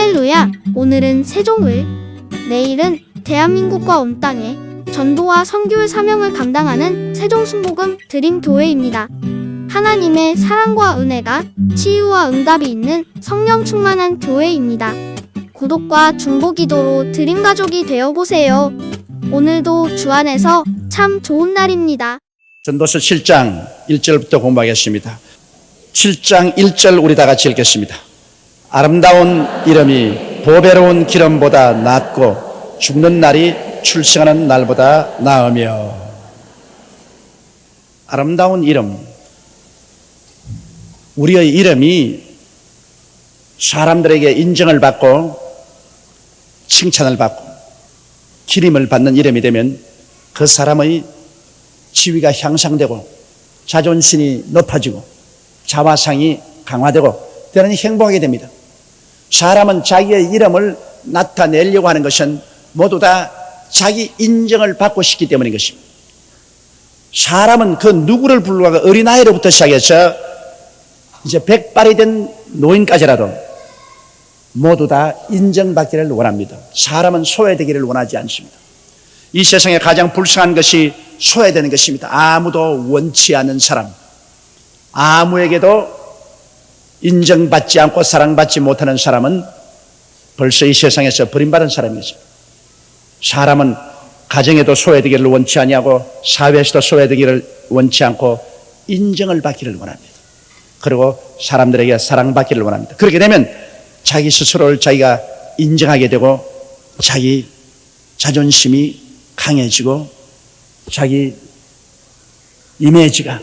할렐루야! 오늘은 세종을, 내일은 대한민국과 온 땅에 전도와 선교의 사명을 감당하는 세종순복음 드림교회입니다. 하나님의 사랑과 은혜가 치유와 응답이 있는 성령 충만한 교회입니다. 구독과 중보기도로 드림가족이 되어보세요. 오늘도 주 안에서 참 좋은 날입니다. 전도서 7장 1절부터 공부하겠습니다. 7장 1절 우리 다 같이 읽겠습니다. 아름다운 이름이 보배로운 기름보다 낫고 죽는 날이 출생하는 날보다 나으며. 아름다운 이름, 우리의 이름이 사람들에게 인정을 받고 칭찬을 받고 기림을 받는 이름이 되면 그 사람의 지위가 향상되고 자존심이 높아지고 자화상이 강화되고 때로는 행복하게 됩니다. 사람은 자기의 이름을 나타내려고 하는 것은 모두 다 자기 인정을 받고 싶기 때문인 것입니다. 사람은 그 누구를 불러가 어린아이로부터 시작해서 이제 백발이 된 노인까지라도 모두 다 인정받기를 원합니다. 사람은 소외되기를 원하지 않습니다. 이 세상에 가장 불쌍한 것이 소외되는 것입니다. 아무도 원치 않는 사람, 아무에게도 인정받지 않고 사랑받지 못하는 사람은 벌써 이 세상에서 버림받은 사람이죠. 사람은 가정에도 소외되기를 원치 아니하고 사회에서도 소외되기를 원치 않고 인정을 받기를 원합니다. 그리고 사람들에게 사랑받기를 원합니다. 그렇게 되면 자기 스스로를 자기가 인정하게 되고 자기 자존심이 강해지고 자기 이미지가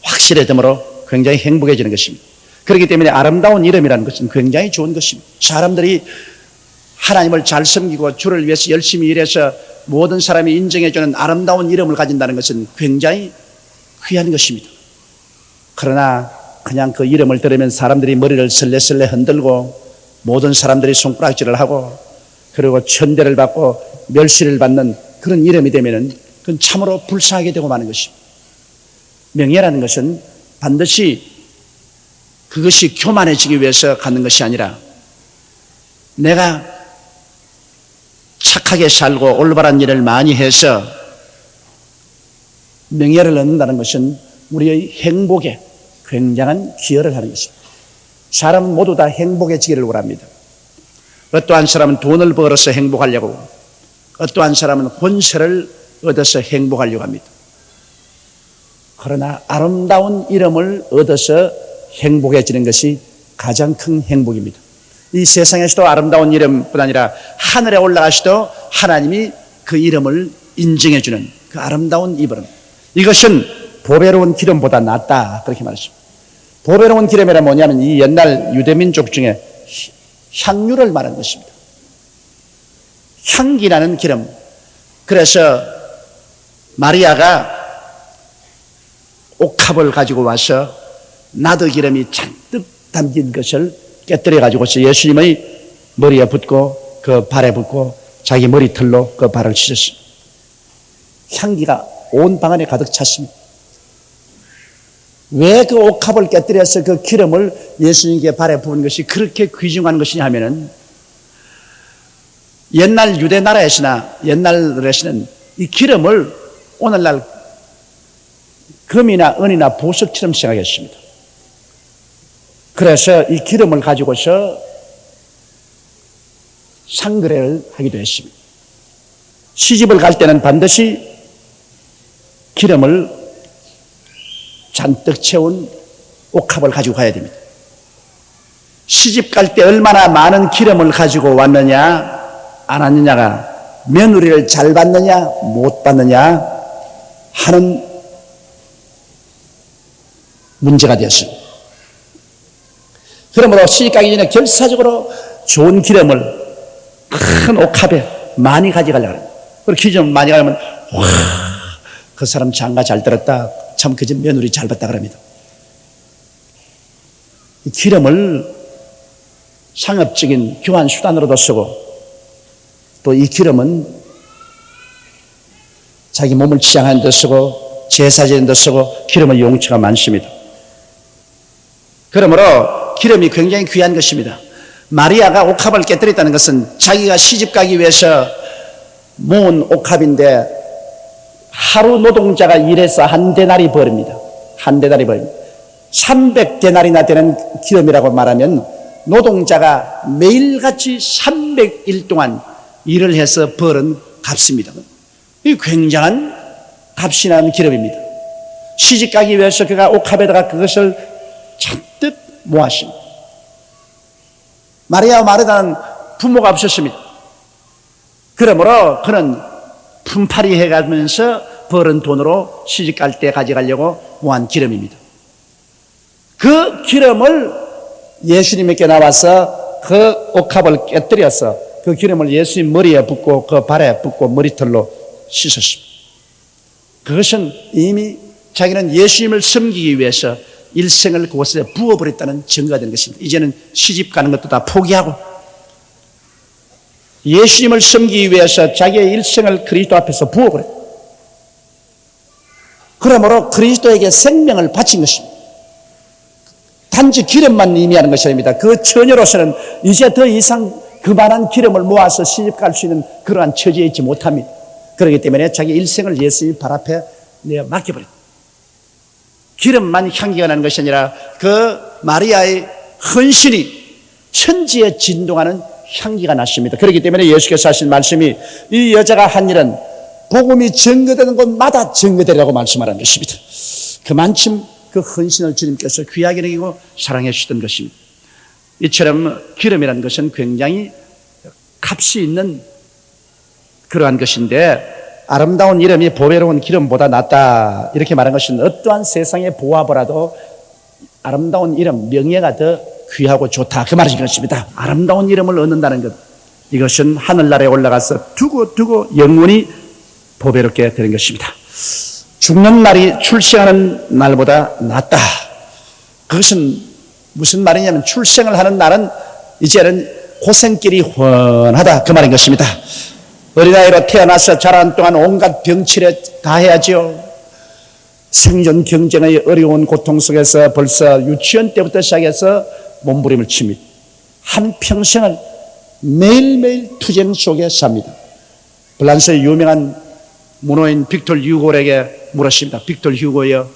확실해지므로 굉장히 행복해지는 것입니다. 그렇기 때문에 아름다운 이름이라는 것은 굉장히 좋은 것입니다. 사람들이 하나님을 잘 섬기고 주를 위해서 열심히 일해서 모든 사람이 인정해주는 아름다운 이름을 가진다는 것은 굉장히 귀한 것입니다. 그러나 그냥 그 이름을 들으면 사람들이 머리를 설레설레 흔들고 모든 사람들이 손가락질을 하고 그리고 천대를 받고 멸시를 받는 그런 이름이 되면은 그건 참으로 불쌍하게 되고 마는 것입니다. 명예라는 것은 반드시 그것이 교만해지기 위해서 갖는 것이 아니라 내가 착하게 살고 올바른 일을 많이 해서 명예를 얻는다는 것은 우리의 행복에 굉장한 기여를 하는 것입니다. 사람은 모두 다 행복해지기를 원합니다. 어떠한 사람은 돈을 벌어서 행복하려고 하고 어떠한 사람은 권세를 얻어서 행복하려고 합니다. 그러나 아름다운 이름을 얻어서 행복해지는 것이 가장 큰 행복입니다. 이 세상에서도 아름다운 이름뿐 아니라 하늘에 올라가시도 하나님이 그 이름을 인정해주는 그 아름다운 이름, 이것은 보배로운 기름보다 낫다 그렇게 말했습니다. 보배로운 기름이란 뭐냐면 이 옛날 유대민족 중에 향유를 말하는 것입니다. 향기나는 기름. 그래서 마리아가 옥합을 가지고 와서 나드 기름이 잔뜩 담긴 것을 깨뜨려 가지고서 예수님의 머리에 붓고 그 발에 붓고 자기 머리털로 그 발을 씻었습니다. 향기가 온 방 안에 가득 찼습니다. 왜 그 옥합을 깨뜨려서 그 기름을 예수님께 발에 부은 것이 그렇게 귀중한 것이냐 하면은 옛날 유대 나라에서나 옛날에서는 이 기름을 오늘날 금이나 은이나 보석처럼 생각했습니다. 그래서 이 기름을 가지고서 상거래를 하기도 했습니다. 시집을 갈 때는 반드시 기름을 잔뜩 채운 옥합을 가지고 가야 됩니다. 시집 갈 때 얼마나 많은 기름을 가지고 왔느냐 안 왔느냐가 며느리를 잘 받느냐 못 받느냐 하는 문제가 되었습니다. 그러므로 시집 가기 전에 결사적으로 좋은 기름을 큰 옥합에 많이 가져가려고 합니다. 그리고 기름 많이 가면 와, 그 사람 장가 잘 들었다, 참 그 집 며느리 잘 봤다 그럽니다. 이 기름을 상업적인 교환 수단으로도 쓰고 또 이 기름은 자기 몸을 치장하는 데 쓰고 제사 지는 데 쓰고 기름의 용처가 많습니다. 그러므로 기름이 굉장히 귀한 것입니다. 마리아가 옥합을 깨뜨렸다는 것은 자기가 시집 가기 위해서 모은 옥합인데 하루 노동자가 일해서 한 데나리 벌입니다. 한 데나리 벌입니다. 300데나리나 되는 기름이라고 말하면 노동자가 매일같이 300일 동안 일을 해서 벌은 값입니다. 이 굉장한 값이 나는 기름입니다. 시집 가기 위해서 그가 옥합에다가 그것을 잔뜩 모았습니다. 마리아 마르다는 부모가 없었습니다. 그러므로 그는 품팔이 해가면서 벌은 돈으로 시집 갈 때 가져가려고 모은 기름입니다. 그 기름을 예수님께 나와서 그 옥합을 깨뜨려서 그 기름을 예수님 머리에 붓고 그 발에 붓고 머리털로 씻었습니다. 그것은 이미 자기는 예수님을 섬기기 위해서 일생을 그곳에 부어버렸다는 증거가 되는 것입니다. 이제는 시집 가는 것도 다 포기하고 예수님을 섬기기 위해서 자기의 일생을 그리스도 앞에서 부어버렸다. 그러므로 그리스도에게 생명을 바친 것입니다. 단지 기름만 의미하는 것이 아닙니다. 그 처녀로서는 이제 더 이상 그만한 기름을 모아서 시집 갈 수 있는 그러한 처지에 있지 못합니다. 그렇기 때문에 자기 일생을 예수님 발 앞에 내어 맡겨버렸다. 기름만 향기가 나는 것이 아니라 그 마리아의 헌신이 천지에 진동하는 향기가 났습니다. 그렇기 때문에 예수께서 하신 말씀이 이 여자가 한 일은 복음이 증거되는 곳마다 증거되라고 말씀하는 것입니다. 그만큼 그 헌신을 주님께서 귀하게 여기고 사랑해 주셨던 것입니다. 이처럼 기름이라는 것은 굉장히 값이 있는 그러한 것인데 아름다운 이름이 보배로운 기름보다 낫다 이렇게 말한 것은 어떠한 세상의 보화보다도 아름다운 이름, 명예가 더 귀하고 좋다 그 말인 것입니다. 아름다운 이름을 얻는다는 것 이것은 하늘나라에 올라가서 두고 영원히 보배롭게 되는 것입니다. 죽는 날이 출생하는 날보다 낫다. 그것은 무슨 말이냐면 출생을 하는 날은 이제는 고생길이 훤하다 그 말인 것입니다. 어린아이로 태어나서 자라는 동안 온갖 병치레 다 해야죠. 생존 경쟁의 어려운 고통 속에서 벌써 유치원 때부터 시작해서 몸부림을 칩니다. 한평생을 매일매일 투쟁 속에 삽니다. 프랑스의 유명한 문호인 빅토르 휴고에게 물었습니다. 빅토르 휴고여,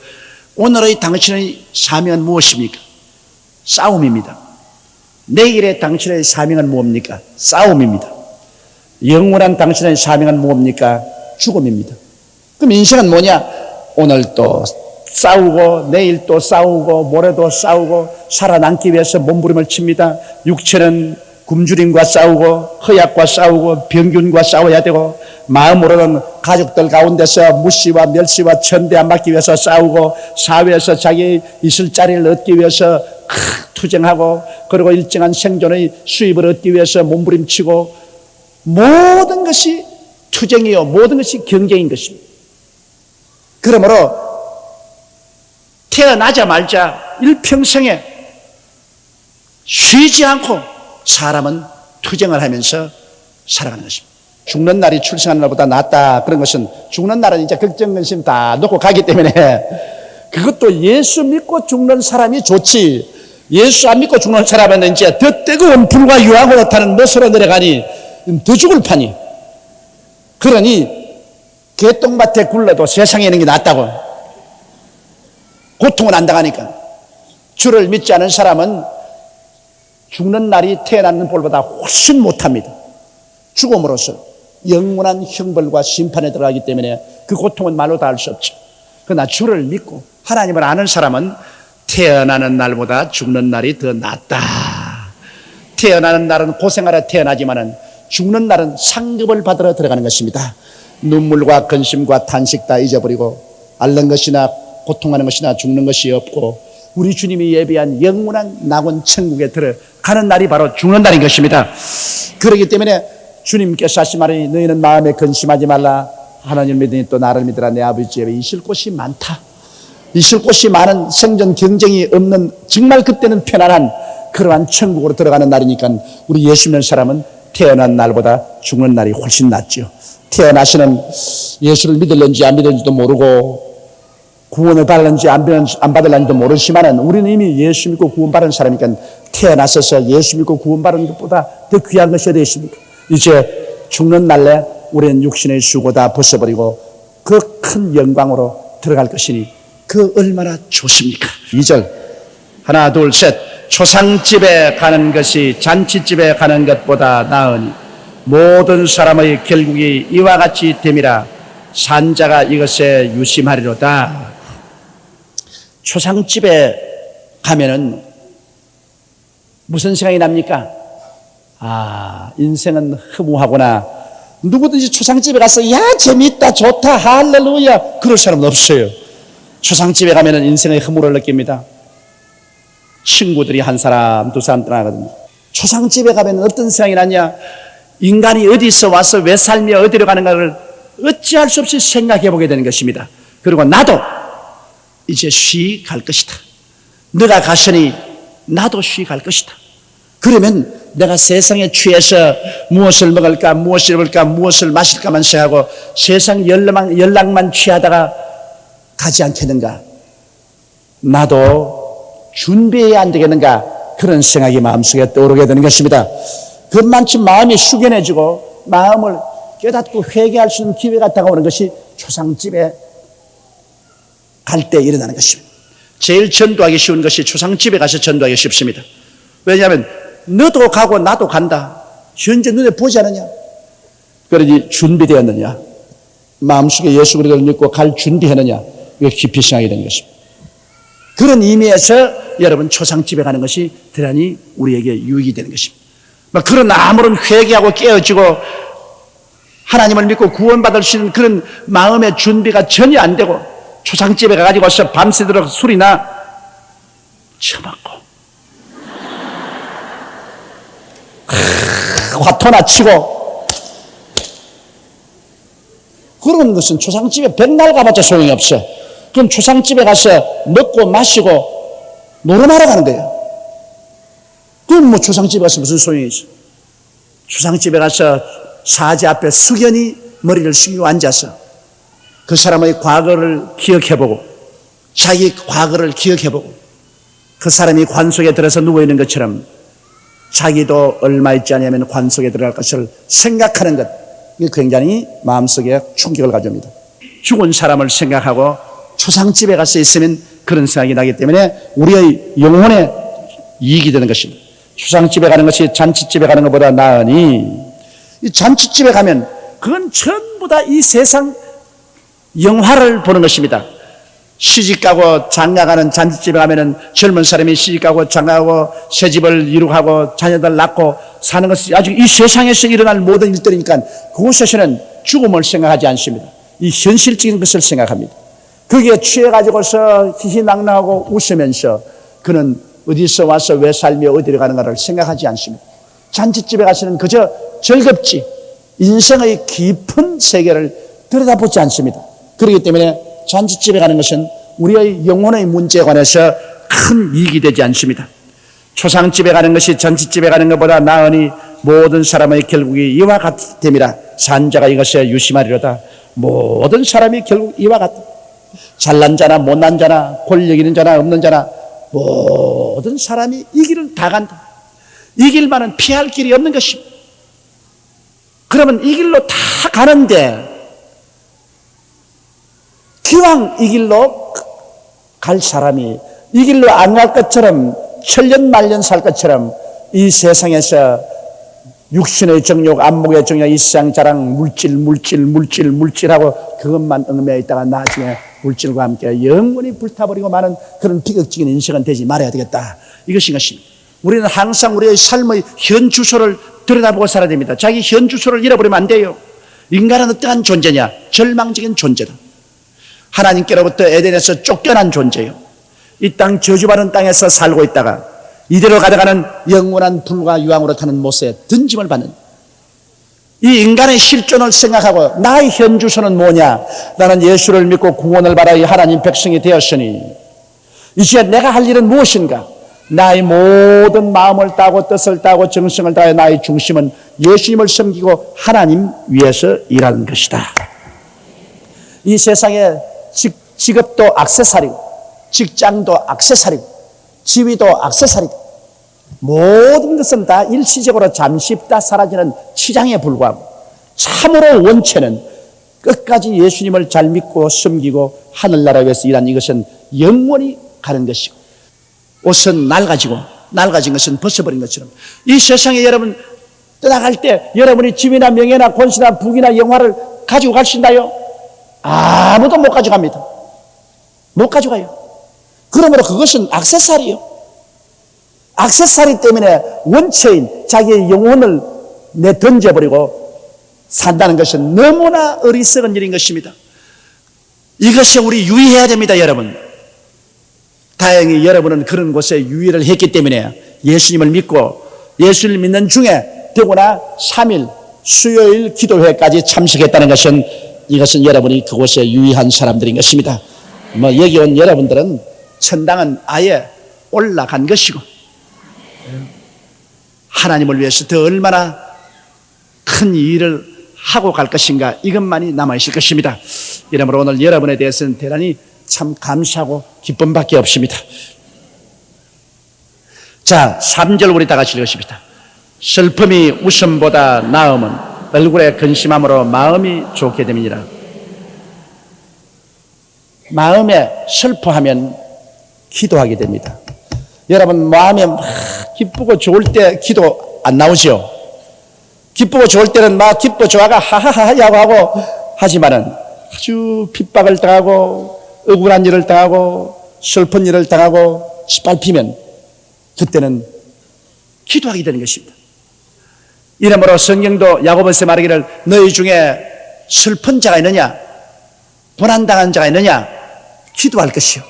오늘의 당신의 사명은 무엇입니까? 싸움입니다. 내일의 당신의 사명은 무엇입니까? 싸움입니다. 영원한 당신의 사명은 무엇입니까? 죽음입니다. 그럼 인생은 뭐냐? 오늘 또 싸우고 내일 또 싸우고 모레도 싸우고 살아남기 위해서 몸부림을 칩니다. 육체는 굶주림과 싸우고 허약과 싸우고 병균과 싸워야 되고 마음으로는 가족들 가운데서 무시와 멸시와 천대 안 받기 위해서 싸우고 사회에서 자기 있을 자리를 얻기 위해서 투쟁하고 그리고 일정한 생존의 수입을 얻기 위해서 몸부림치고 모든 것이 투쟁이요 모든 것이 경쟁인 것입니다. 그러므로 태어나자마자 일평생에 쉬지 않고 사람은 투쟁을 하면서 살아가는 것입니다. 죽는 날이 출생하는 날보다 낫다. 그런 것은 죽는 날은 이제 걱정 근심 다 놓고 가기 때문에 그것도 예수 믿고 죽는 사람이 좋지. 예수 안 믿고 죽는 사람은 이제 더 뜨거운 불과 유황으로 타는 못으로 내려가니 더 죽을 판이. 그러니 개똥밭에 굴러도 세상에 있는 게 낫다고. 고통은 안 당하니까. 주를 믿지 않은 사람은 죽는 날이 태어나는 볼보다 훨씬 못합니다. 죽음으로써 영원한 형벌과 심판에 들어가기 때문에 그 고통은 말로 다 할 수 없죠. 그러나 주를 믿고 하나님을 아는 사람은 태어나는 날보다 죽는 날이 더 낫다. 태어나는 날은 고생하러 태어나지만은 죽는 날은 상급을 받으러 들어가는 것입니다. 눈물과 근심과 탄식 다 잊어버리고 앓는 것이나 고통하는 것이나 죽는 것이 없고 우리 주님이 예비한 영원한 낙원 천국에 들어가는 날이 바로 죽는 날인 것입니다. 그렇기 때문에 주님께서 하신 말이 너희는 마음에 근심하지 말라. 하나님을 믿으니 또 나를 믿으라. 내 아버지 집에 있을 곳이 많다. 있을 곳이 많은 생존 경쟁이 없는 정말 그때는 편안한 그러한 천국으로 들어가는 날이니까 우리 예수 믿는 사람은 태어난 날보다 죽는 날이 훨씬 낫죠. 태어나서는 예수를 믿을는지 안 믿을는지도 모르고 구원을 받을는지 안 받을는지도 모르지만은 우리는 이미 예수 믿고 구원받은 사람이니까 태어나셔서 예수 믿고 구원받는 것보다 더 귀한 것이 어디 있습니까? 이제 죽는 날에 우리는 육신의 수고 다 벗어버리고 그 큰 영광으로 들어갈 것이니 그 얼마나 좋습니까? 2절 하나 둘 셋 초상집에 가는 것이 잔치집에 가는 것보다 나으니 모든 사람의 결국이 이와 같이 됨이라 산자가 이것에 유심하리로다. 초상집에 가면은 무슨 생각이 납니까? 인생은 허무하구나. 누구든지 초상집에 가서 야 재밌다 좋다 할렐루야 그럴 사람은 없어요. 초상집에 가면은 인생의 허무를 느낍니다. 친구들이 한 사람 두 사람 떠나거든요. 초상집에 가면 어떤 생각이 나냐? 인간이 어디서 와서 왜 살며 어디로 가는가를 어찌할 수 없이 생각해 보게 되는 것입니다. 그리고 나도 이제 쉬 갈 것이다. 너가 가시니 나도 쉬 갈 것이다. 그러면 내가 세상에 취해서 무엇을 먹을까 무엇을 입을까 무엇을 마실까만 생각하고 세상 연락만 취하다가 가지 않겠는가? 나도 준비해야 안 되겠는가? 그런 생각이 마음속에 떠오르게 되는 것입니다. 그만큼 마음이 숙연해지고 마음을 깨닫고 회개할 수 있는 기회가 다가오는 것이 초상집에 갈 때 일어나는 것입니다. 제일 전도하기 쉬운 것이 초상집에 가서 전도하기 쉽습니다. 왜냐하면 너도 가고 나도 간다. 현재 눈에 보지 않느냐? 그러니 준비되었느냐? 마음속에 예수 그리스도를 믿고 갈 준비했느냐? 이거 깊이 생각이 되는 것입니다. 그런 의미에서 여러분 초상집에 가는 것이 대단히 우리에게 유익이 되는 것입니다. 그런 아무런 회개하고 깨어지고 하나님을 믿고 구원받을 수 있는 그런 마음의 준비가 전혀 안 되고 초상집에 가가지고서 밤새도록 술이나 처먹고 화토나 치고 그런 것은 초상집에 백날 가봤자 소용이 없어. 그럼 초상집에 가서 먹고 마시고 노름하러 가는 거예요. 그럼 뭐 초상집에 가서 무슨 소용이 있어? 초상집에 가서 사제 앞에 숙연히 머리를 숙이고 앉아서 그 사람의 과거를 기억해보고 자기 과거를 기억해보고 그 사람이 관 속에 들어서 누워있는 것처럼 자기도 얼마 있지 않으면 관 속에 들어갈 것을 생각하는 것, 이게 굉장히 마음속에 충격을 가져옵니다. 죽은 사람을 생각하고 초상집에 가서 있으면 그런 생각이 나기 때문에 우리의 영혼에 이익이 되는 것입니다. 초상집에 가는 것이 잔치집에 가는 것보다 나으니 이 잔치집에 가면 그건 전부 다 이 세상 영화를 보는 것입니다. 시집가고 장가가는 잔치집에 가면은 젊은 사람이 시집가고 장가가고 새집을 이루고 자녀들 낳고 사는 것이 아주 이 세상에서 일어날 모든 일들이니까 그곳에서는 죽음을 생각하지 않습니다. 이 현실적인 것을 생각합니다. 거기에 취해가지고서 희희낙낙하고 웃으면서 그는 어디서 와서 왜 살며 어디로 가는가를 생각하지 않습니다. 잔치집에 가서는 그저 즐겁지 인생의 깊은 세계를 들여다보지 않습니다. 그렇기 때문에 잔치집에 가는 것은 우리의 영혼의 문제에 관해서 큰 이익이 되지 않습니다. 초상집에 가는 것이 잔치집에 가는 것보다 나으니 모든 사람의 결국이 이와 같음이라 산자가 이것에 유심하리로다. 모든 사람이 결국 이와 같다. 잘난 자나 못난 자나 권력 있는 자나 없는 자나 모든 사람이 이 길을 다 간다. 이 길만은 피할 길이 없는 것입니다. 그러면 이 길로 다 가는데 기왕 이 길로 갈 사람이 이 길로 안 갈 것처럼 천년만년 살 것처럼 이 세상에서 육신의 정욕, 안목의 정욕, 이 세상 자랑, 물질하고 그것만 얽매여 있다가 나중에 물질과 함께 영원히 불타버리고 마는 그런 비극적인 인생은 되지 말아야 되겠다. 이것인 것입니다. 우리는 항상 우리의 삶의 현 주소를 들여다보고 살아야 됩니다. 자기 현 주소를 잃어버리면 안 돼요. 인간은 어떠한 존재냐? 절망적인 존재다. 하나님께로부터 에덴에서 쫓겨난 존재요. 이 땅 저주받은 땅에서 살고 있다가 이대로 가다가는 영원한 불과 유황으로 타는 못에 던짐을 받는 이 인간의 실존을 생각하고 나의 현 주소는 뭐냐? 나는 예수를 믿고 구원을 받아 하나님 백성이 되었으니 이제 내가 할 일은 무엇인가? 나의 모든 마음을 따고 뜻을 따고 정성을 다해 나의 중심은 예수님을 섬기고 하나님 위해서 일하는 것이다. 이 세상에 직업도 액세서리고 직장도 액세서리고 지위도 액세서리고 모든 것은 다 일시적으로 잠시 있다 사라지는 치장에 불과하고 참으로 원체는 끝까지 예수님을 잘 믿고 섬기고 하늘나라 위해서 일한 이것은 영원히 가는 것이고 옷은 낡아진 것은 벗어버린 것처럼 이 세상에 여러분 떠나갈 때 여러분이 집이나 명예나 권세나 부귀나 영화를 가지고 가신다요? 아무도 못 가져갑니다. 못 가져가요. 그러므로 그것은 액세서리요. 액세서리 때문에 원체인 자기의 영혼을 내던져버리고 산다는 것은 너무나 어리석은 일인 것입니다. 이것이 우리 유의해야 됩니다, 여러분. 다행히 여러분은 그런 곳에 유의를 했기 때문에 예수님을 믿고 예수를 믿는 중에 더구나 3일 수요일 기도회까지 참석했다는 것은 이것은 여러분이 그곳에 유의한 사람들인 것입니다. 여기 온 여러분들은 천당은 아예 올라간 것이고 하나님을 위해서 더 얼마나 큰 일을 하고 갈 것인가 이것만이 남아있을 것입니다. 이러므로 오늘 여러분에 대해서는 대단히 참 감사하고 기쁨밖에 없습니다. 자, 3절 우리 다 같이 읽으십시다. 슬픔이 웃음보다 나음은 얼굴에 근심함으로 마음이 좋게 됨이니라. 마음에 슬퍼하면 기도하게 됩니다. 여러분 마음에 막 기쁘고 좋을 때 기도 안 나오죠? 기쁘고 좋을 때는 막 기뻐 좋아가 하하하하고 하고 하지만은 아주 핍박을 당하고 억울한 일을 당하고 슬픈 일을 당하고 짓밟히면 그때는 기도하게 되는 것입니다. 이러므로 성경도 야고보서 말하기를 너희 중에 슬픈 자가 있느냐 고난당한 자가 있느냐 기도할 것이요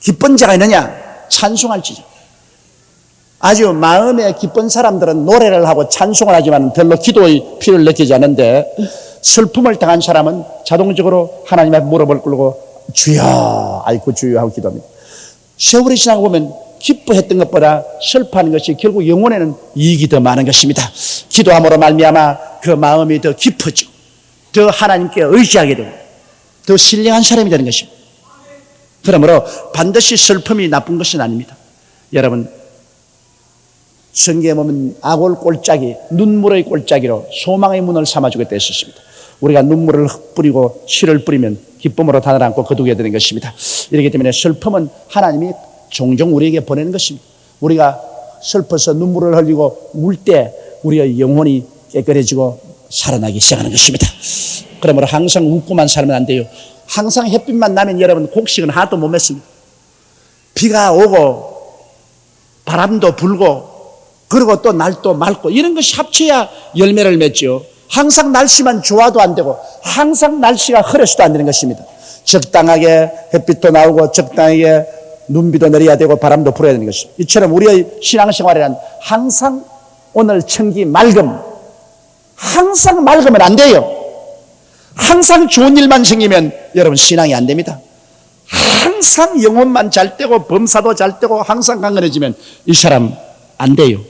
기쁜 자가 있느냐 찬송할지죠. 아주 마음에 기쁜 사람들은 노래를 하고 찬송을 하지만 별로 기도의 필요를 느끼지 않는데 슬픔을 당한 사람은 자동적으로 하나님 앞에 무릎을 꿇고 주여 아이고 주여 하고 기도합니다. 세월이 지나고 보면 기뻐했던 것보다 슬퍼하는 것이 결국 영혼에는 이익이 더 많은 것입니다. 기도함으로 말미암아 그 마음이 더 깊어지고 더 하나님께 의지하게 되고 더 신령한 사람이 되는 것입니다. 그러므로 반드시 슬픔이 나쁜 것은 아닙니다. 여러분 성경에 보면 악올 꼴짝이 눈물의 꼴짝이로 소망의 문을 삼아주겠다 했었습니다. 우리가 눈물을 뿌리고 씨를 뿌리면 기쁨으로 단을 안고 거두게 되는 것입니다. 이렇기 때문에 슬픔은 하나님이 종종 우리에게 보내는 것입니다. 우리가 슬퍼서 눈물을 흘리고 울 때 우리의 영혼이 깨끗해지고 살아나기 시작하는 것입니다. 그러므로 항상 웃고만 살면 안 돼요. 항상 햇빛만 나면 여러분 곡식은 하나도 못 맺습니다. 비가 오고 바람도 불고 그리고 또 날도 맑고 이런 것이 합쳐야 열매를 맺죠. 항상 날씨만 좋아도 안 되고 항상 날씨가 흐려서도 안 되는 것입니다. 적당하게 햇빛도 나오고 적당하게 눈비도 내려야 되고 바람도 불어야 되는 것입니다. 이처럼 우리의 신앙생활이란 항상 오늘 천기 맑음 항상 맑으면 안 돼요. 항상 좋은 일만 생기면 여러분 신앙이 안 됩니다. 항상 영혼만 잘 되고 범사도 잘 되고 항상 강건해지면 이 사람 안 돼요.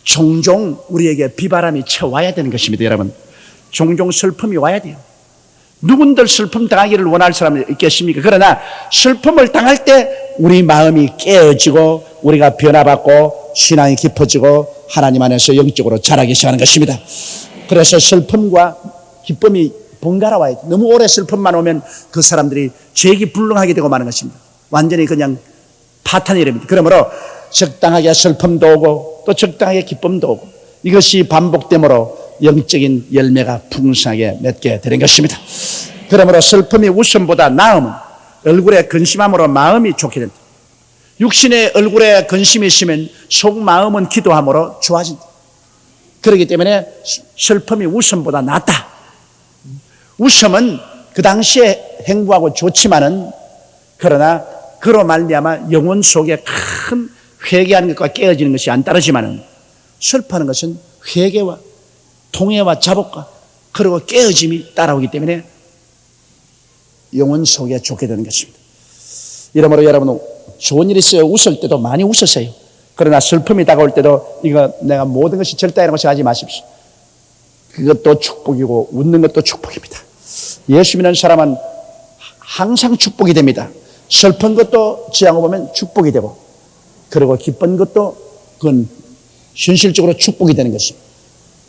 종종 우리에게 비바람이 쳐와야 되는 것입니다. 여러분 종종 슬픔이 와야 돼요. 누군들 슬픔 당하기를 원할 사람이 있겠습니까? 그러나 슬픔을 당할 때 우리 마음이 깨어지고 우리가 변화받고 신앙이 깊어지고 하나님 안에서 영적으로 자라기 시작하는 것입니다. 그래서 슬픔과 기쁨이 번갈아 와야 돼요. 너무 오래 슬픔만 오면 그 사람들이 재기불능하게 되고 마는 것입니다. 완전히 그냥 파탄이 됩니다. 그러므로 적당하게 슬픔도 오고 또 적당하게 기쁨도 오고 이것이 반복되므로 영적인 열매가 풍성하게 맺게 되는 것입니다. 그러므로 슬픔이 웃음보다 나음은 얼굴에 근심함으로 마음이 좋게 됩니다. 육신의 얼굴에 근심이 있으면 속마음은 기도함으로 좋아진다. 그렇기 때문에 슬픔이 웃음보다 낫다. 웃음은 그 당시에 행복하고 좋지만은 그러나 그로 말미암아 영혼 속에 큰 회개하는 것과 깨어지는 것이 안 따르지만은 슬퍼하는 것은 회개와 통회와 자복과 그리고 깨어짐이 따라오기 때문에 영혼 속에 좋게 되는 것입니다. 이러므로 여러분 좋은 일이 있어요. 웃을 때도 많이 웃으세요. 그러나 슬픔이 다가올 때도 이거 내가 모든 것이 절대 이런 것이 하지 마십시오. 그것도 축복이고 웃는 것도 축복입니다. 예수 믿는 사람은 항상 축복이 됩니다. 슬픈 것도 지향을 보면 축복이 되고 그리고 기쁜 것도 그건 현실적으로 축복이 되는 것입니다.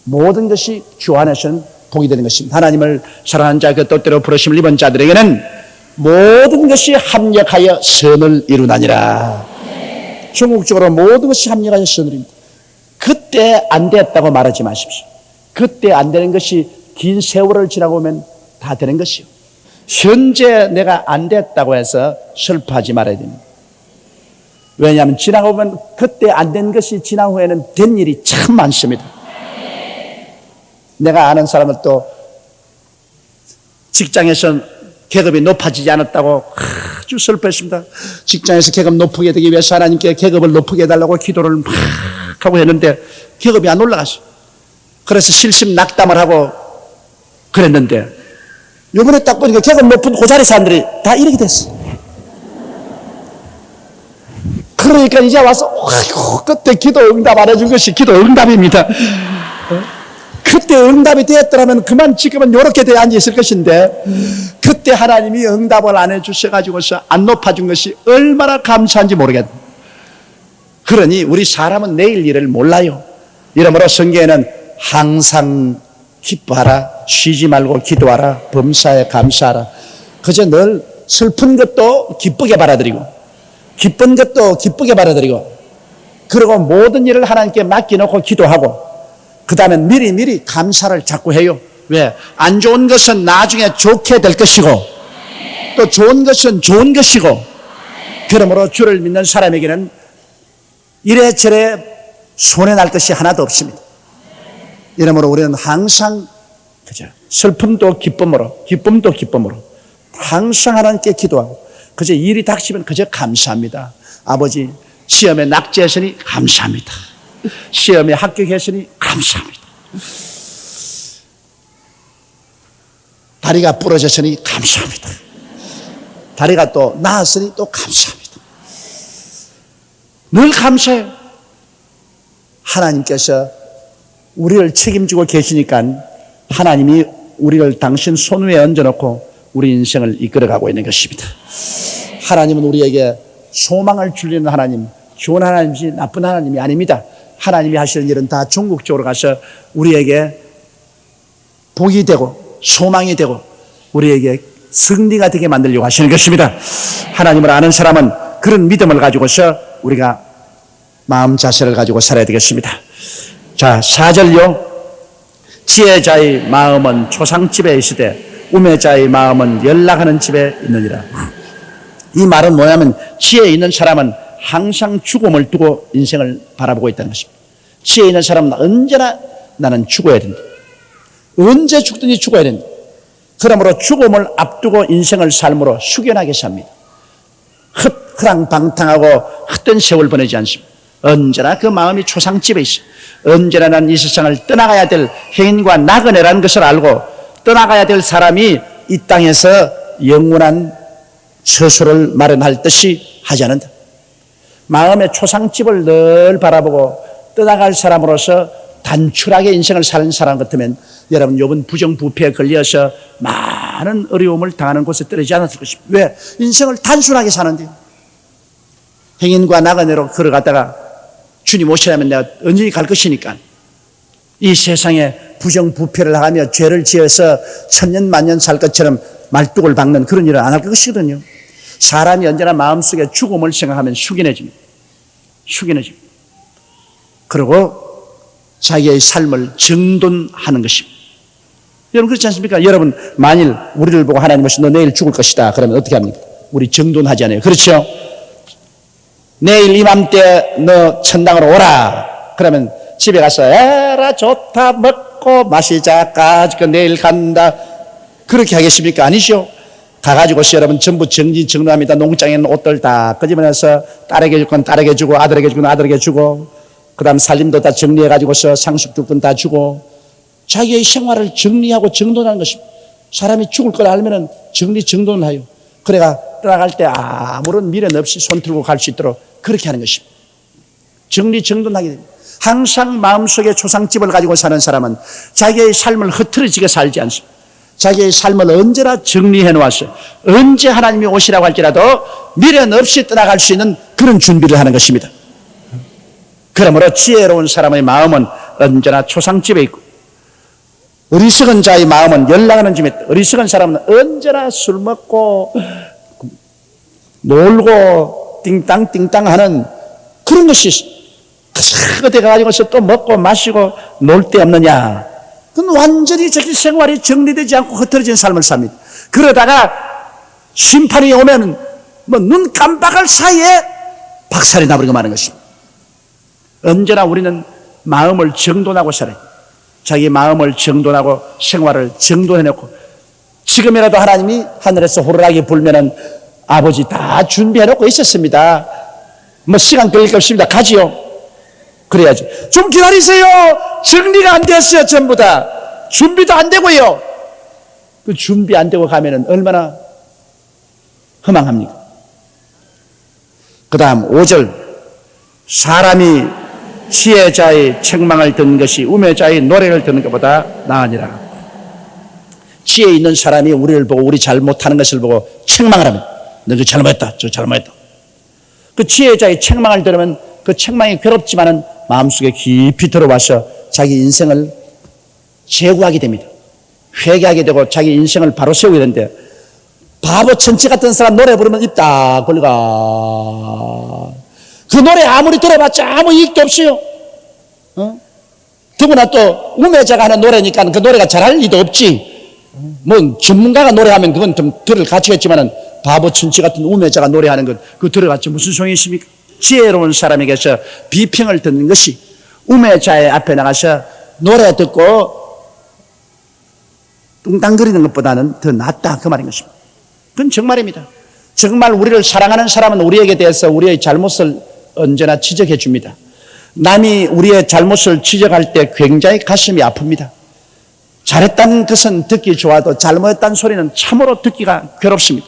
모든 것이 주 안에서는 복이 되는 것입니다. 하나님을 사랑하는 자, 그 뜻대로 부르심을 입은 자들에게는 모든 것이 합력하여 선을 이루나니라. 궁극적으로 모든 것이 합력하여 선을 이루니다. 그때 안 됐다고 말하지 마십시오. 그때 안 되는 것이 긴 세월을 지나고 오면 다 되는 것이요. 현재 내가 안 됐다고 해서 슬퍼하지 말아야 됩니다. 왜냐하면 지나고 보면 그때 안 된 것이 지난 후에는 된 일이 참 많습니다. 내가 아는 사람은 또 직장에서 계급이 높아지지 않았다고 아주 슬퍼했습니다. 직장에서 계급 높게 되기 위해서 하나님께 계급을 높게 해달라고 기도를 막 하고 했는데 계급이 안 올라갔어요. 그래서 실심낙담을 하고 그랬는데 이번에 딱 보니까 계급 높은 그 자리 사람들이 다 이렇게 됐어. 그러니까 이제 와서 아이고, 그때 기도 응답 안 해준 것이 기도 응답입니다. 그때 응답이 되었더라면 그만 지금은 이렇게 돼 앉아 있을 것인데 그때 하나님이 응답을 안 해주셔가지고서 안 높아준 것이 얼마나 감사한지 모르겠다. 그러니 우리 사람은 내일 일을 몰라요. 이러므로 성경에는 항상 기뻐하라, 쉬지 말고 기도하라, 범사에 감사하라. 그저 늘 슬픈 것도 기쁘게 받아들이고 기쁜 것도 기쁘게 받아들이고 그리고 모든 일을 하나님께 맡겨놓고 기도하고 그 다음에 미리 감사를 자꾸 해요. 왜? 안 좋은 것은 나중에 좋게 될 것이고 또 좋은 것은 좋은 것이고 그러므로 주를 믿는 사람에게는 이래저래 손해날 것이 하나도 없습니다. 이러므로 우리는 항상 그죠? 슬픔도 기쁨으로 기쁨도 기쁨으로 항상 하나님께 기도하고 그저 일이 닥치면 그저 감사합니다. 아버지 시험에 낙제했으니 감사합니다. 시험에 합격했으니 감사합니다. 다리가 부러졌으니 감사합니다. 다리가 또 나았으니 또 감사합니다. 늘 감사해요. 하나님께서 우리를 책임지고 계시니까 하나님이 우리를 당신 손 위에 얹어놓고 우리 인생을 이끌어가고 있는 것입니다. 하나님은 우리에게 소망을 주리는 하나님, 좋은 하나님이지 나쁜 하나님이 아닙니다. 하나님이 하시는 일은 다 종국적으로 가서 우리에게 복이 되고 소망이 되고 우리에게 승리가 되게 만들려고 하시는 것입니다. 하나님을 아는 사람은 그런 믿음을 가지고서 우리가 마음 자세를 가지고 살아야 되겠습니다. 자, 4절요. 지혜자의 마음은 초상집에 있으되 우매자의 마음은 연락하는 집에 있느니라. 이 말은 뭐냐면 지혜 있는 사람은 항상 죽음을 두고 인생을 바라보고 있다는 것입니다. 지혜 있는 사람은 언제나 나는 죽어야 된다. 언제 죽든지 죽어야 된다. 그러므로 죽음을 앞두고 인생을 삶으로 숙연하게 삽니다. 허랑방탕하고 헛된 세월 보내지 않습니다. 언제나 그 마음이 초상집에 있어요. 언제나 난 이 세상을 떠나가야 될 행인과 나그네라는 것을 알고 떠나가야 될 사람이 이 땅에서 영원한 처소를 마련할 듯이 하지 않는다. 마음의 초상집을 늘 바라보고 떠나갈 사람으로서 단출하게 인생을 사는 사람 같으면 여러분 이번 부정부패에 걸려서 많은 어려움을 당하는 곳에 떨어지지 않았을 것입니다. 왜? 인생을 단순하게 사는데요. 행인과 나그네로 걸어가다가 주님 오시라면 내가 언제든지 갈 것이니까 이 세상에 부정부패를 하며 죄를 지어서 천년만년 살 것처럼 말뚝을 박는 그런 일을 안 할 것이거든요. 사람이 언제나 마음속에 죽음을 생각하면 숙연해집니다. 숙연해집니다. 그리고 자기의 삶을 정돈하는 것입니다. 여러분 그렇지 않습니까? 여러분 만일 우리를 보고 하나님 오시 너 내일 죽을 것이다 그러면 어떻게 합니까? 우리 정돈하지 않아요. 그렇죠? 내일 이맘때 너 천당으로 오라 그러면 집에 가서 에라 좋다 먹고 마시자 까짓거 내일 간다 그렇게 하겠습니까? 아니죠. 가가지고서 여러분 전부 정리정돈합니다. 농장에 있는 옷들 다 끄집어내서 딸에게 줄 건 딸에게 주고 아들에게 줄 건 아들에게 주고 그 다음 살림도 다 정리해가지고서 상속 줄 건 다 주고 자기의 생활을 정리하고 정돈하는 것입니다. 사람이 죽을 걸 알면은 정리정돈을 해요. 그래가 떠나갈 때 아무런 미련 없이 손 들고 갈 수 있도록 그렇게 하는 것입니다. 정리정돈하게 됩니다. 항상 마음속에 초상집을 가지고 사는 사람은 자기의 삶을 흐트러지게 살지 않습니다. 자기의 삶을 언제나 정리해 놓았어요. 언제 하나님이 오시라고 할지라도 미련 없이 떠나갈 수 있는 그런 준비를 하는 것입니다. 그러므로 지혜로운 사람의 마음은 언제나 초상집에 있고 어리석은 자의 마음은 연락하는 집에 있다. 어리석은 사람은 언제나 술 먹고 놀고 띵땅띵땅 하는 그런 것이 어디 가가지고서 또 먹고 마시고 놀 데 없느냐. 그건 완전히 자기 생활이 정리되지 않고 흐트러진 삶을 삽니다. 그러다가 심판이 오면 뭐 눈 깜빡할 사이에 박살이 나버리고 마는 것입니다. 언제나 우리는 마음을 정돈하고 살아요. 자기 마음을 정돈하고 생활을 정돈해놓고 지금이라도 하나님이 하늘에서 호루라기 불면은 아버지 다 준비해놓고 있었습니다. 뭐 시간 끌릴 게 없습니다. 가지요. 그래야지. 좀 기다리세요. 정리가 안 됐어요. 전부 다. 준비도 안 되고요. 그 준비 안 되고 가면은 얼마나 허망합니까? 그 다음 5절. 사람이 지혜자의 책망을 듣는 것이 우매자의 노래를 듣는 것보다 나으니라. 지혜 있는 사람이 우리를 보고 우리 잘못하는 것을 보고 책망을 하면 너 저 잘못했다. 저 잘못했다. 그 지혜자의 책망을 들으면 그 책망이 괴롭지만은 마음속에 깊이 들어와서 자기 인생을 재구하게 됩니다. 회개하게 되고 자기 인생을 바로 세우게 되는데 바보 천치 같은 사람 노래 부르면 입 딱 벌리가 그 노래 아무리 들어봤자 아무 이익도 없어요. 더구나 또 우매자가 하는 노래니까 그 노래가 잘할 리도 없지. 뭐 전문가가 노래하면 그건 좀 들을 가치가 있지만은 바보 천치 같은 우매자가 노래하는 것 그거 들어봤자 무슨 소용이 있습니까? 지혜로운 사람에게서 비평을 듣는 것이 우매자의 앞에 나가서 노래 듣고 뚱땅거리는 것보다는 더 낫다 그 말인 것입니다. 그건 정말입니다. 정말 우리를 사랑하는 사람은 우리에게 대해서 우리의 잘못을 언제나 지적해 줍니다. 남이 우리의 잘못을 지적할 때 굉장히 가슴이 아픕니다. 잘했다는 것은 듣기 좋아도 잘못했다는 소리는 참으로 듣기가 괴롭습니다.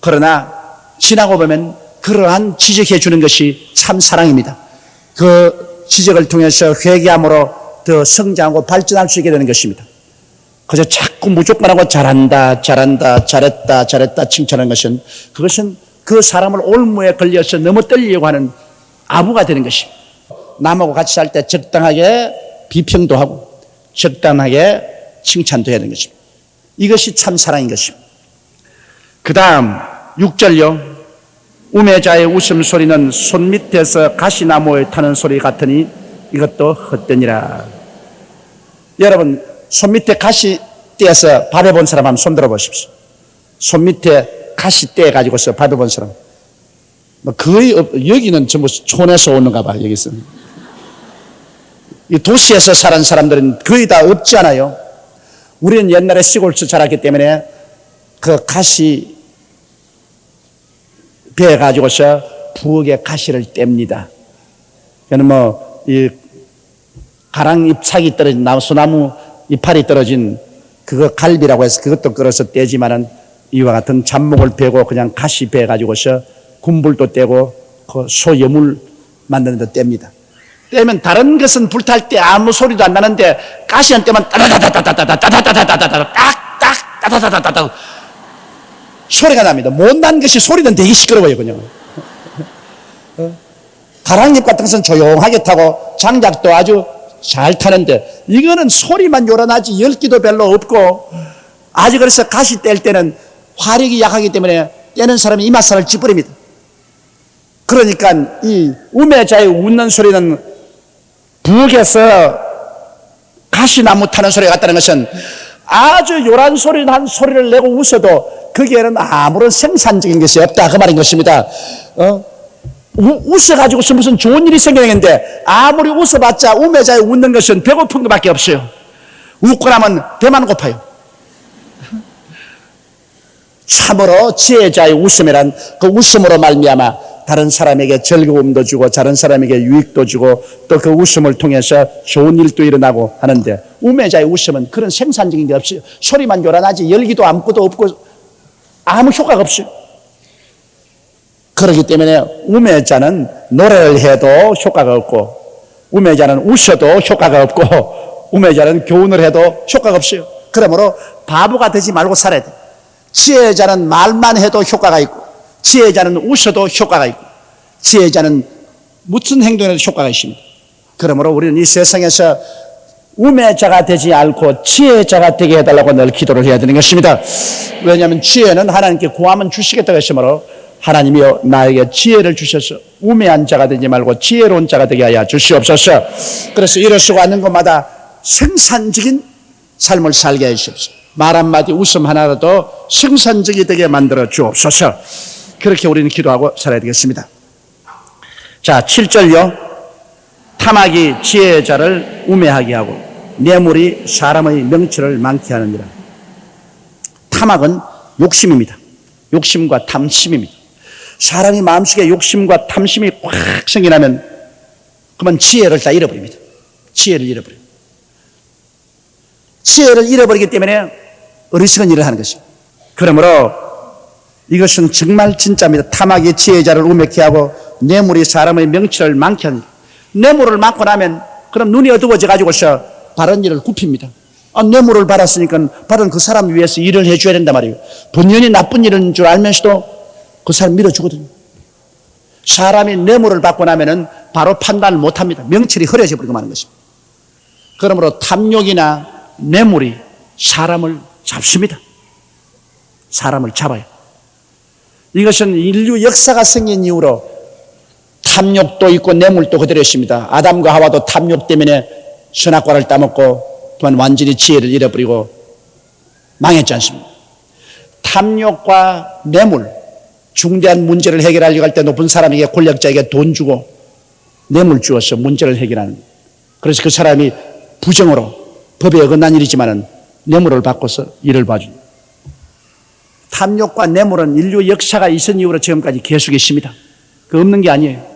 그러나 지나고 보면 그러한 지적해 주는 것이 참 사랑입니다. 그 지적을 통해서 회개함으로 더 성장하고 발전할 수 있게 되는 것입니다. 그래서 자꾸 무조건 하고 잘한다, 잘한다, 잘했다, 잘했다 칭찬하는 것은 그것은 그 사람을 올무에 걸려서 너무 떨리려고 하는 아부가 되는 것입니다. 남하고 같이 살 때 적당하게 비평도 하고 적당하게 칭찬도 해야 되는 것입니다. 이것이 참 사랑인 것입니다. 그 다음 6절요. 우매자의 웃음소리는 손밑에서 가시나무에 타는 소리 같으니 이것도 헛되니라. 여러분 손밑에 가시 떼어서 밥해 본 사람 한번 손들어 보십시오. 손밑에 가시 떼어 가지고서 밥해 본 사람 뭐 거의 여기는 전부 촌에서 오는가 봐. 여기서 이 도시에서 사는 사람들은 거의 다 없지 않아요. 우리는 옛날에 시골에서 자랐기 때문에 그 가시 베어 가지고서 부엌에 가시를 뗍니다. 그는 뭐 이 가랑 잎사귀 떨어진 소나무 이파리 떨어진 그거 갈비라고 해서 그것도 끌어서 떼지만은 이와 같은 잡목을 베고 그냥 가시 베어 가지고서 군불도 떼고 그 소 여물 만드는 데 뗍니다. 떼면 다른 것은 불탈 때 아무 소리도 안 나는데 가시한 떼면 따다다다다다다다다다다다다다 딱딱 따다다다다다 소리가 납니다. 못난 것이 소리는 되게 시끄러워요 그냥. 가랑잎 같은 것은 조용하게 타고 장작도 아주 잘 타는데 이거는 소리만 요란하지 열기도 별로 없고 아직 그래서 가시 뗄 때는 화력이 약하기 때문에 떼는 사람이 이맛살을 찌푸립니다. 그러니까 이 우매자의 웃는 소리는 부엌에서 가시나무 타는 소리가 같다는 것은 아주 요란 소리 난 소리를 내고 웃어도 거기에는 아무런 생산적인 것이 없다 그 말인 것입니다. 웃어가지고서 무슨 좋은 일이 생기는데 아무리 웃어봤자 우매자의 웃는 것은 배고픈 것밖에 없어요. 웃고 나면 배만 고파요. 참으로 지혜자의 웃음이란 그 웃음으로 말미암아 다른 사람에게 즐거움도 주고 다른 사람에게 유익도 주고 또 그 웃음을 통해서 좋은 일도 일어나고 하는데 우매자의 웃음은 그런 생산적인 게 없어요. 소리만 요란하지 열기도 아무것도 없고 아무 효과가 없어요. 그렇기 때문에 우매자는 노래를 해도 효과가 없고 우매자는 웃어도 효과가 없고 우매자는 교훈을 해도 효과가 없어요. 그러므로 바보가 되지 말고 살아야 돼요. 지혜자는 말만 해도 효과가 있고 지혜자는 웃어도 효과가 있고 지혜자는 무슨 행동에도 효과가 있습니다. 그러므로 우리는 이 세상에서 우매자가 되지 않고 지혜자가 되게 해달라고 늘 기도를 해야 되는 것입니다. 왜냐하면 지혜는 하나님께 구하면 주시겠다고 했으므로 하나님이여 나에게 지혜를 주셔서 우매한 자가 되지 말고 지혜로운 자가 되게 하여 주시옵소서. 그래서 일을 쓰고 앉는 곳마다 생산적인 삶을 살게 하시옵소서. 말 한마디 웃음 하나라도 생산적이 되게 만들어 주옵소서. 그렇게 우리는 기도하고 살아야 되겠습니다. 자, 7절요. 탐악이 지혜자를 우매하게 하고 뇌물이 사람의 명철을 많게 하느니라. 탐악은 욕심입니다. 욕심과 탐심입니다. 사람이 마음속에 욕심과 탐심이 확 생겨나면 그만 지혜를 다 잃어버립니다. 지혜를 잃어버립니다. 지혜를 잃어버리기 때문에 어리석은 일을 하는 것입니다. 그러므로 이것은 정말 진짜입니다. 탐악이 지혜자를 우매케 하고 뇌물이 사람의 명철을 많게 하는, 뇌물을 많고 나면 그럼 눈이 어두워져 가지고서 바른 일을 굽힙니다. 뇌물을 받았으니까 받은 그 사람 위해서 일을 해줘야 된단 말이에요. 본연이 나쁜 일인 줄 알면서도 그 사람 밀어주거든요. 사람이 뇌물을 받고 나면은 바로 판단을 못합니다. 명철이 흐려져 버리고 마는 것입니다. 그러므로 탐욕이나 뇌물이 사람을 잡습니다. 사람을 잡아요. 이것은 인류 역사가 생긴 이후로 탐욕도 있고 뇌물도 그대로 있습니다. 아담과 하와도 탐욕 때문에 선악과를 따먹고 또한 완전히 지혜를 잃어버리고 망했지 않습니까? 탐욕과 뇌물, 중대한 문제를 해결하려고 할 때 높은 사람에게 권력자에게 돈 주고 뇌물 주어서 문제를 해결하는, 그래서 그 사람이 부정으로 법에 어긋난 일이지만은 뇌물을 받고서 일을 봐줍니다. 탐욕과 뇌물은 인류 역사가 있은 이후로 지금까지 계속 있습니다. 그 없는 게 아니에요.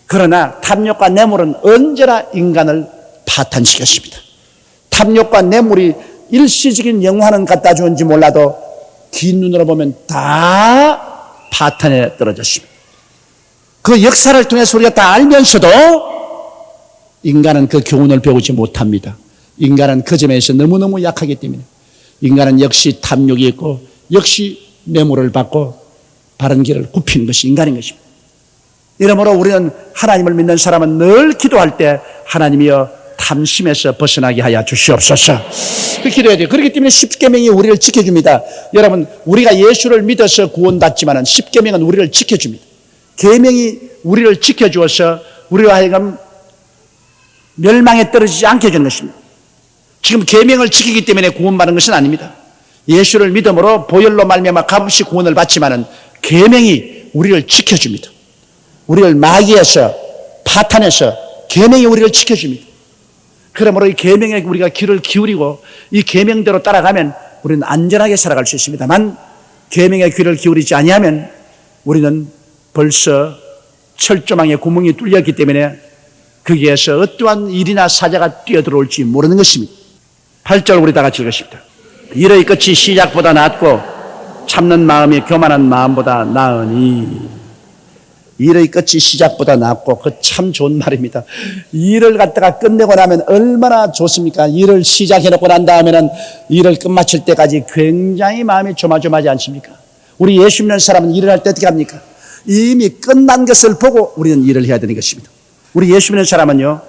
그러나 탐욕과 뇌물은 언제나 인간을 파탄시켰습니다. 탐욕과 뇌물이 일시적인 영화는 갖다 주는지 몰라도 긴 눈으로 보면 다 파탄에 떨어졌습니다. 그 역사를 통해서 우리가 다 알면서도 인간은 그 교훈을 배우지 못합니다. 인간은 그 점에서 너무너무 약하기 때문에 인간은 역시 탐욕이 있고 역시 뇌물을 받고 바른 길을 굽히는 것이 인간인 것입니다. 이러므로 우리는 하나님을 믿는 사람은 늘 기도할 때 하나님이여 탐심에서 벗어나게 하여 주시옵소서. 그 기도해야 돼요. 그렇기 때문에 십계명이 우리를 지켜줍니다. 여러분, 우리가 예수를 믿어서 구원받지만은 십계명은 우리를 지켜줍니다. 계명이 우리를 지켜주어서 우리와 하여금 멸망에 떨어지지 않게 해주는 것입니다. 지금 계명을 지키기 때문에 구원받는 것은 아닙니다. 예수를 믿음으로 보혈로 말미암아 값없이 구원을 받지만은 계명이 우리를 지켜줍니다. 우리를 마귀에서 파탄에서 계명이 우리를 지켜줍니다. 그러므로 이 계명에 우리가 귀를 기울이고 이 계명대로 따라가면 우리는 안전하게 살아갈 수 있습니다만 계명에 귀를 기울이지 아니하면 우리는 벌써 철조망에 구멍이 뚫렸기 때문에 거기에서 어떠한 일이나 사자가 뛰어들어올지 모르는 것입니다. 8절 우리 다 같이 읽으십니다. 일의 끝이 시작보다 낫고 참는 마음이 교만한 마음보다 나으니. 일의 끝이 시작보다 낫고, 그 참 좋은 말입니다. 일을 갖다가 끝내고 나면 얼마나 좋습니까? 일을 시작해놓고 난 다음에는 일을 끝마칠 때까지 굉장히 마음이 조마조마하지 않습니까? 우리 예수 믿는 사람은 일을 할 때 어떻게 합니까? 이미 끝난 것을 보고 우리는 일을 해야 되는 것입니다. 우리 예수 믿는 사람은요,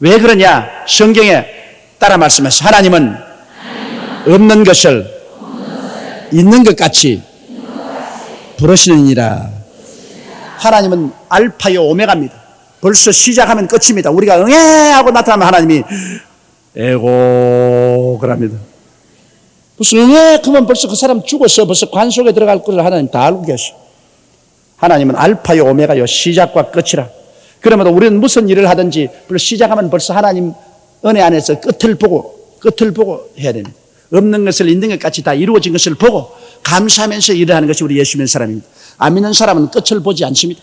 왜 그러냐? 성경에 따라 말씀하셔서 하나님은 없는 것을 있는 것 같이 부르시느니라. 하나님은 알파요 오메가입니다. 벌써 시작하면 끝입니다. 우리가 응애 하고 나타나면 하나님이 에고 그럽니다. 무슨 응애 그러면 벌써 그 사람 죽었어. 벌써 관 속에 들어갈 것을 하나님 다 알고 계셔. 하나님은 알파요 오메가요 시작과 끝이라. 그러므로 우리는 무슨 일을 하든지 시작하면 벌써 하나님 은혜 안에서 끝을 보고 해야 됩니다. 없는 것을 있는 것 같이 다 이루어진 것을 보고 감사하면서 일을 하는 것이 우리 예수 믿는 사람입니다. 안 믿는 사람은 끝을 보지 않습니다.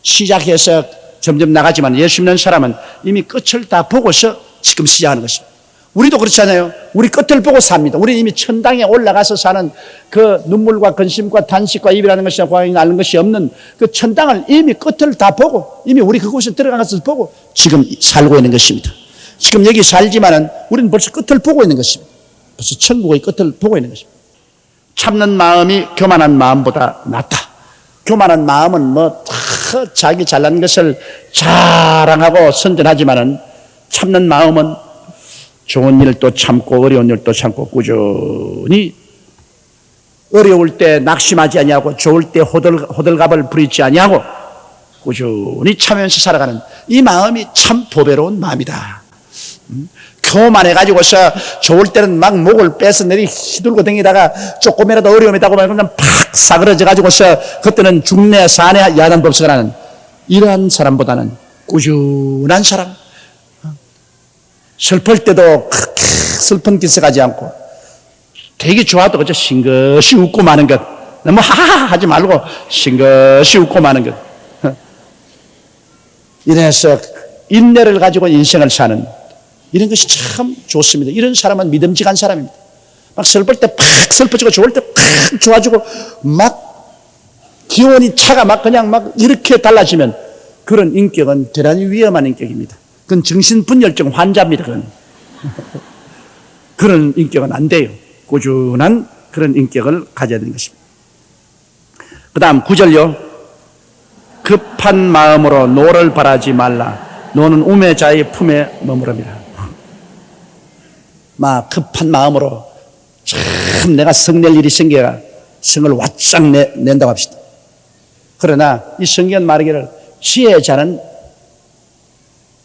시작해서 점점 나가지만 예수 믿는 사람은 이미 끝을 다 보고서 지금 시작하는 것입니다. 우리도 그렇잖아요. 우리 끝을 보고 삽니다. 우리 이미 천당에 올라가서 사는 그 눈물과 근심과 단식과 이별하는 것이나 고향이 나는 것이 없는 그 천당을 이미 끝을 다 보고 이미 우리 그곳에 들어간 것을 보고 지금 살고 있는 것입니다. 지금 여기 살지만은 우리는 벌써 끝을 보고 있는 것입니다. 벌써 천국의 끝을 보고 있는 것입니다. 참는 마음이 교만한 마음보다 낫다. 교만한 마음은 자기 잘난 것을 자랑하고 선전하지만은 참는 마음은 좋은 일도 참고 어려운 일도 참고 꾸준히 어려울 때 낙심하지 아니하고 좋을 때 호들갑을 부리지 아니하고 꾸준히 참으면서 살아가는 이 마음이 참 보배로운 마음이다. 교만해가지고서 좋을 때는 막 목을 빼서 내리 휘둘고 댕기다가 조금이라도 어려움이 있다고 하면 그냥 팍 싸그러져가지고서 그때는 죽네 사네 야단법석을 하는 이러한 사람보다는 꾸준한 사람, 슬플 때도 그렇게 슬픈 기세 가지 않고 되게 좋아도 그저 싱긋이 웃고 마는 것, 너무 하하하 하지 말고 싱긋이 웃고 마는 것. 이래서 인내를 가지고 인생을 사는 이런 것이 참 좋습니다. 이런 사람은 믿음직한 사람입니다. 막 슬플 때 팍 슬퍼지고 좋을 때 팍 좋아지고 막 기온이 차가 막 그냥 막 이렇게 달라지면 그런 인격은 대단히 위험한 인격입니다. 그건 정신분열증 환자입니다. 그건. 그런 인격은 안 돼요. 꾸준한 그런 인격을 가져야 되는 것입니다. 그 다음 9절요. 급한 마음으로 노를 바라지 말라. 노는 우매자의 품에 머무릅니다. 막 급한 마음으로 참 내가 성낼 일이 생겨야 성을 와짝 낸다고 합시다. 그러나 이 성경 말하기를 지혜의 자는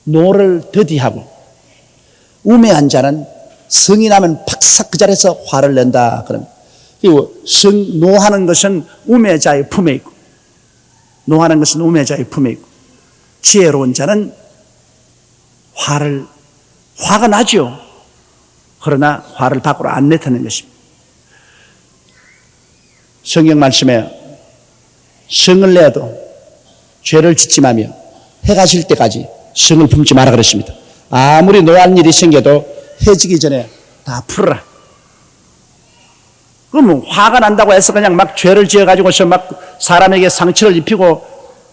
노를 더디하고 우매한 자는 성이 나면 팍싹 그 자리에서 화를 낸다. 그리고 노하는 것은 우매자의 품에 있고 노하는 것은 우매자의 품에 있고 지혜로운 자는 화가 나죠. 그러나 화를 밖으로 안 내뱉는 것입니다. 성경 말씀에 성을 내도 죄를 짓지 마며 해가 질 때까지 성을 품지 마라 그랬습니다. 아무리 노한 일이 생겨도 해지기 전에 다 풀어라. 그럼 화가 난다고 해서 그냥 막 죄를 지어가지고서 막 사람에게 상처를 입히고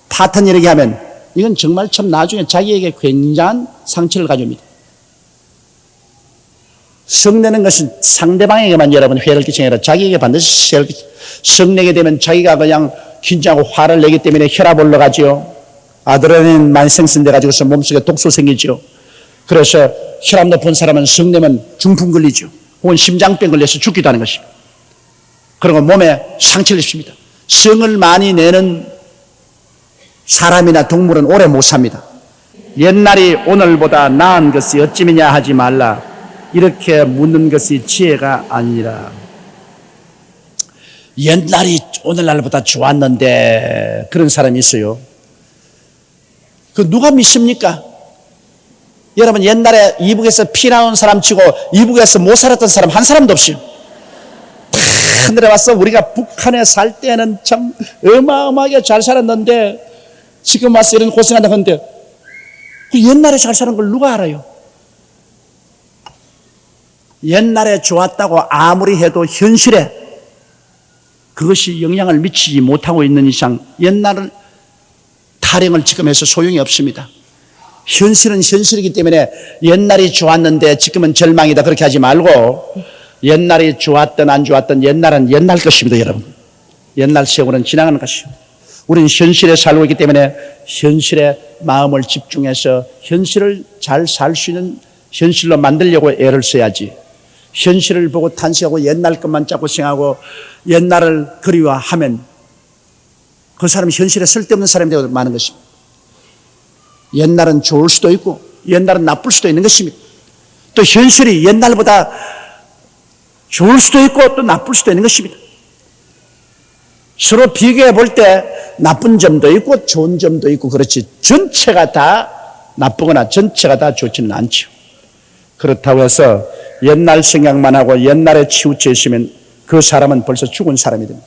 파탄 이렇게 하면 이건 정말 참 나중에 자기에게 굉장한 상처를 가져옵니다. 성내는 것은 상대방에게만 여러분 회를 끼치는 게 아니라 자기에게 반드시 회를 끼치는, 성내게 되면 자기가 그냥 긴장하고 화를 내기 때문에 혈압 올라가지요. 아드레날린 많이 생성돼 가지고서 몸속에 독소 생기죠. 그래서 혈압 높은 사람은 성내면 중풍 걸리죠. 혹은 심장병 걸려서 죽기도 하는 것입니다. 그리고 몸에 상처를 입습니다. 성을 많이 내는 사람이나 동물은 오래 못 삽니다. 옛날이 오늘보다 나은 것이 어찌미냐 하지 말라. 이렇게 묻는 것이 지혜가 아니라 옛날이 오늘날보다 좋았는데 그런 사람이 있어요. 그 누가 믿습니까? 여러분 옛날에 이북에서 피 나온 사람 치고 이북에서 못 살았던 사람 한 사람도 없어요. 다 하늘에 와서 우리가 북한에 살 때는 참 어마어마하게 잘 살았는데 지금 와서 이런 고생한다 하는데 그 옛날에 잘 사는 걸 누가 알아요? 옛날에 좋았다고 아무리 해도 현실에 그것이 영향을 미치지 못하고 있는 이상 옛날을 타령을 지금 해서 소용이 없습니다. 현실은 현실이기 때문에 옛날이 좋았는데 지금은 절망이다 그렇게 하지 말고 옛날이 좋았든 안 좋았든 옛날은 옛날 것입니다. 여러분 옛날 세월은 지나가는 것이요. 우리는 현실에 살고 있기 때문에 현실에 마음을 집중해서 현실을 잘 살 수 있는 현실로 만들려고 애를 써야지. 현실을 보고 탄식하고 옛날 것만 자꾸 생각하고 옛날을 그리워하면 그 사람이 현실에 쓸데없는 사람이 되고 마는 것입니다. 옛날은 좋을 수도 있고 옛날은 나쁠 수도 있는 것입니다. 또 현실이 옛날보다 좋을 수도 있고 또 나쁠 수도 있는 것입니다. 서로 비교해 볼 때 나쁜 점도 있고 좋은 점도 있고 그렇지 전체가 다 나쁘거나 전체가 다 좋지는 않죠. 그렇다고 해서 옛날 생각만 하고 옛날에 치우쳐 있으면 그 사람은 벌써 죽은 사람이 됩니다.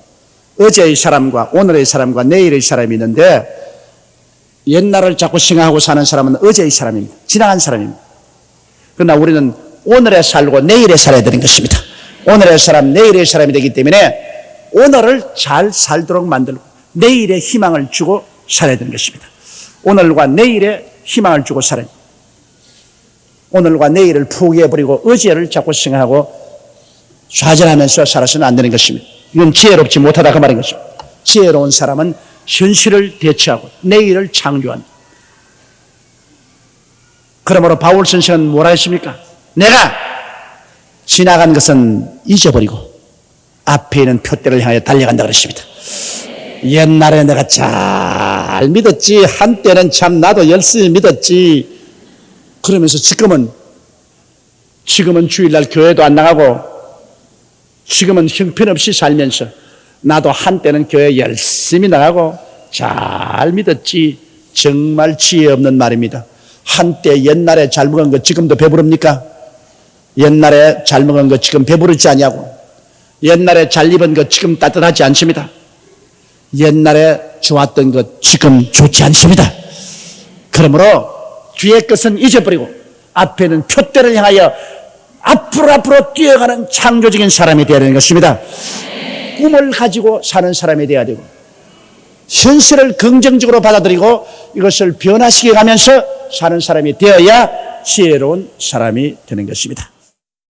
어제의 사람과 오늘의 사람과 내일의 사람이 있는데 옛날을 자꾸 생각하고 사는 사람은 어제의 사람입니다. 지나간 사람입니다. 그러나 우리는 오늘에 살고 내일에 살아야 되는 것입니다. 오늘의 사람, 내일의 사람이 되기 때문에 오늘을 잘 살도록 만들고 내일에 희망을 주고 살아야 되는 것입니다. 오늘과 내일에 희망을 주고 살아야 됩니다. 오늘과 내일을 포기해버리고 어제를 자꾸 생각하고 좌절하면서 살아서는 안 되는 것입니다. 이건 지혜롭지 못하다 그 말인 것입니다. 지혜로운 사람은 현실을 대처하고 내일을 창조한. 그러므로 바울 선생은 뭐라 했습니까? 내가 지나간 것은 잊어버리고 앞에 있는 표대를 향해 달려간다 그랬습니다. 옛날에 내가 잘 믿었지. 한때는 참 나도 열심히 믿었지. 그러면서 지금은 주일날 교회도 안 나가고 지금은 형편없이 살면서 나도 한때는 교회 열심히 나가고 잘 믿었지. 정말 지혜 없는 말입니다. 한때 옛날에 잘 먹은 거 지금도 배부릅니까? 옛날에 잘 먹은 거 지금 배부르지 않냐고. 옛날에 잘 입은 거 지금 따뜻하지 않습니다. 옛날에 좋았던 것 지금 좋지 않습니다. 그러므로 뒤의 것은 잊어버리고 앞에는 표대를 향하여 앞으로 뛰어가는 창조적인 사람이 되어야 되는 것입니다. 꿈을 가지고 사는 사람이 되어야 되고 현실을 긍정적으로 받아들이고 이것을 변화시켜 가면서 사는 사람이 되어야 지혜로운 사람이 되는 것입니다.